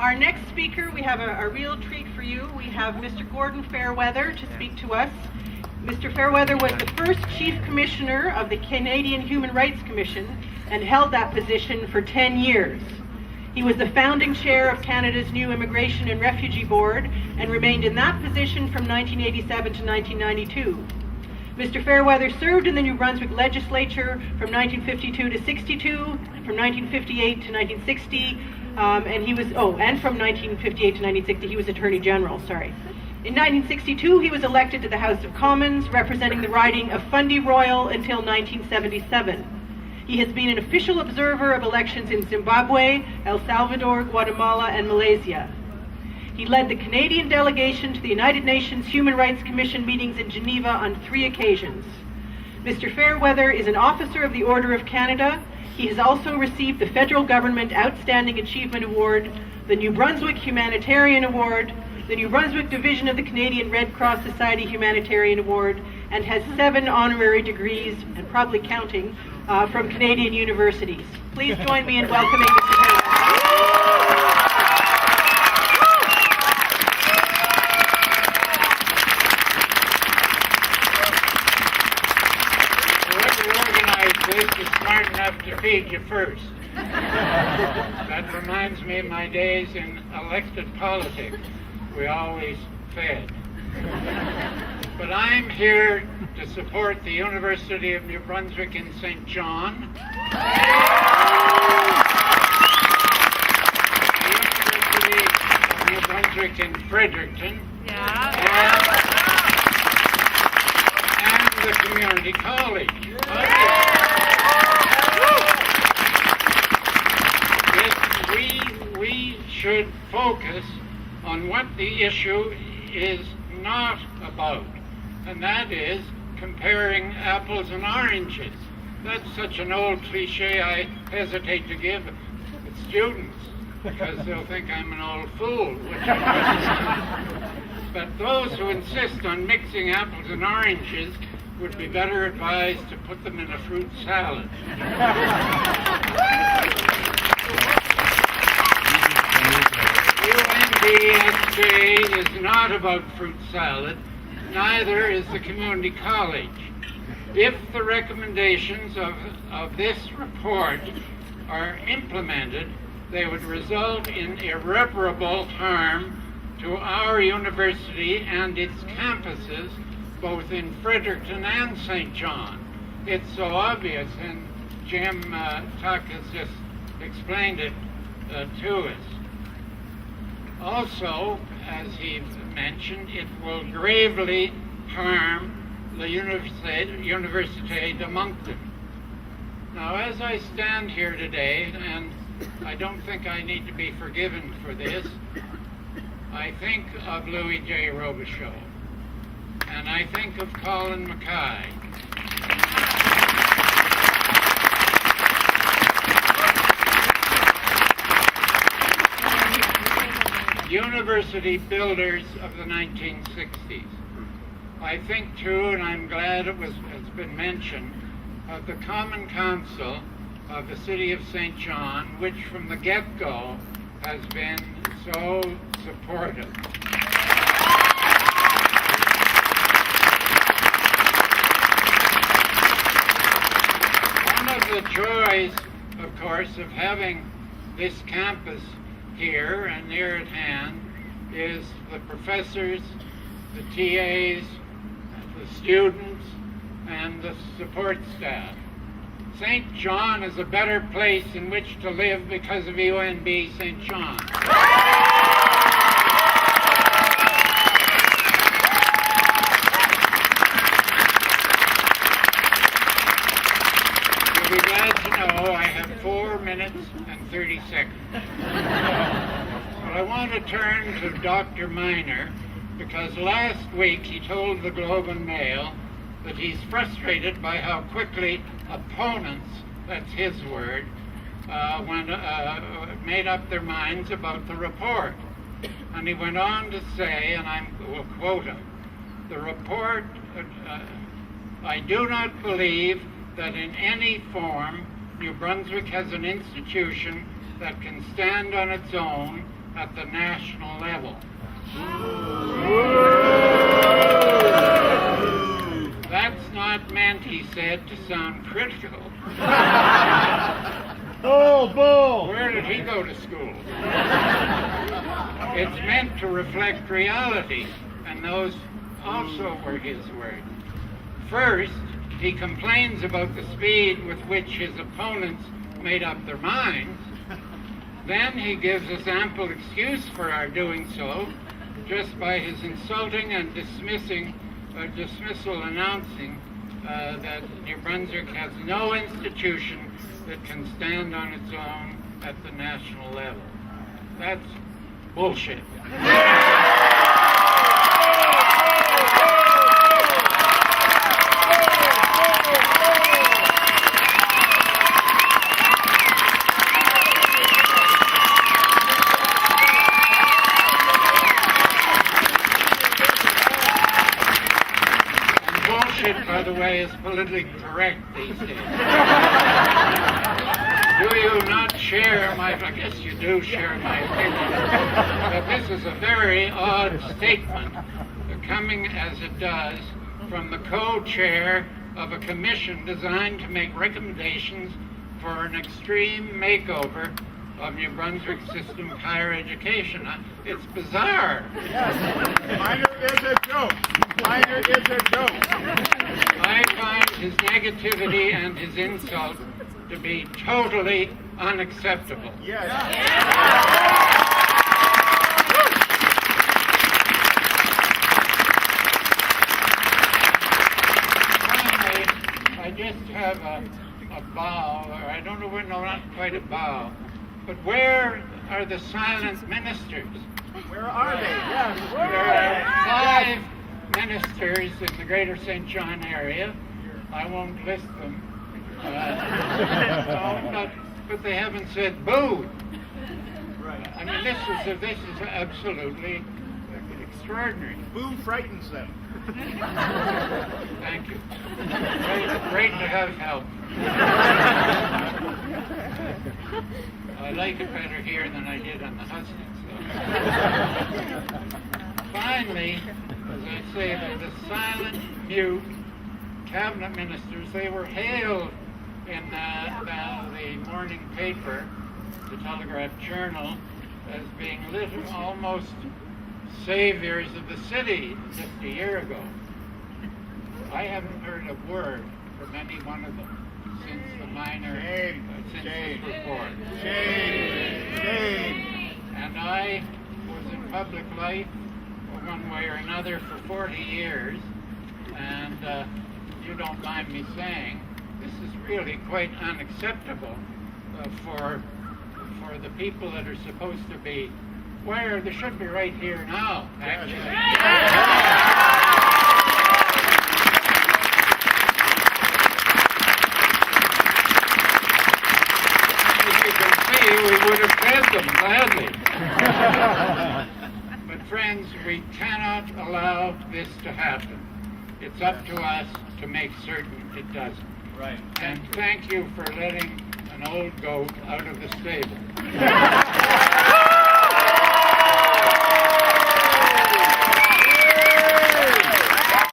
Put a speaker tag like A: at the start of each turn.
A: Our next speaker, we have a real treat for you. We have Mr. Gordon Fairweather to speak to us. Mr. Fairweather was the first Chief Commissioner of the Canadian Human Rights Commission and held that position for 10 years. He was the founding chair of Canada's new Immigration and Refugee Board and remained in that position from 1987 to 1992. Mr. Fairweather served in the New Brunswick legislature from 1952 to 62, from 1958 to 1960, and from 1958 to 1960 he was Attorney General, In 1962 he was elected to the House of Commons, representing the riding of Fundy Royal until 1977. He has been an official observer of elections in Zimbabwe, El Salvador, Guatemala, and Malaysia. He led the Canadian delegation to the United Nations Human Rights Commission meetings in Geneva on 3 occasions. Mr. Fairweather is an officer of the Order of Canada. He has also received the Federal Government Outstanding Achievement Award, the New Brunswick Humanitarian Award, the New Brunswick Division of the Canadian Red Cross Society Humanitarian Award, and has 7 honorary degrees, and probably counting, from Canadian universities. Please join me in welcoming Mr. Fairweather.
B: Is smart enough to feed you first. That reminds me of my days in elected politics. We always fed. But I'm here to support the University of New Brunswick in St. John, the University of New Brunswick in Fredericton, and the community college. We should focus on what the issue is not about, and that is comparing apples and oranges. That's such an old cliche I hesitate to give students because they'll think I'm an old fool. But those who insist on mixing apples and oranges would be better advised to put them in a fruit salad. UNBSJ is not about fruit salad, neither is the community college. If the recommendations of this report are implemented, they would result in irreparable harm to our university and its campuses, both in Fredericton and St. John. It's so obvious, and Jim Tuck has just explained it to us. Also, as he mentioned, it will gravely harm the Université de Moncton. Now, as I stand here today, and I don't think I need to be forgiven for this, I think of Louis J. Robichaud, and I think of Colin Mackay. University builders of the 1960s. I think too, and I'm glad it's been mentioned, of the Common Council of the City of St. John, which from the get-go has been so supportive. One of the joys, of course, of having this campus here and near at hand is the professors, the TAs, the students, and the support staff. St. John is a better place in which to live because of UNB St. John. You'll be glad to know I have 4 minutes and 30 seconds. But I want to turn to Dr. Miner, because last week he told the Globe and Mail that he's frustrated by how quickly opponents, that's his word, made up their minds about the report. And he went on to say, and I will quote him, the report, I do not believe that in any form New Brunswick has an institution that can stand on its own at the national level. That's not meant, he said, to sound critical.
C: Bull!
B: Where did he go to school? It's meant to reflect reality, and those also were his words. First, he complains about the speed with which his opponents made up their minds. Then he gives us ample excuse for our doing so, just by his insulting and dismissal announcing that New Brunswick has no institution that can stand on its own at the national level. That's bullshit. Bullshit, by the way, is politically correct these days. Do you not share my, I guess you do share my opinion, that this is a very odd statement, coming as it does from the co-chair of a commission designed to make recommendations for an extreme makeover of New Brunswick's system of higher education. It's bizarre.
C: Yes. Minor is a joke. Minor is a joke.
B: I find his negativity and his insult to be totally unacceptable.
C: Yes.
B: Finally, I just have a bow, or I don't know where, no, not quite a bow, but where are the silent ministers?
C: Where are they? Yes.
B: There are 5 ministers in the Greater St. John area. I won't list them. But they haven't said boo.
C: Right.
B: I mean, this is absolutely extraordinary.
C: Boo frightens them.
B: Thank you. Great to have help. I like it better here than I did on the hustings, though. Finally, as I say, the silent, mute cabinet ministers, they were hailed in the morning paper, the Telegraph Journal, as being almost saviors of the city just a year ago. I haven't heard a word from any one of them since the minor, since this report.
C: Shame.
B: And I was in public life one way or another for 40 years, and you don't mind me saying, this is really quite unacceptable for the people that are supposed to be where they should be right here now, actually. As you can see, we would have fed them gladly. But friends, we cannot allow this to happen. It's up to us to make certain it doesn't.
C: Right.
B: And thank you for letting an old goat out of the stable.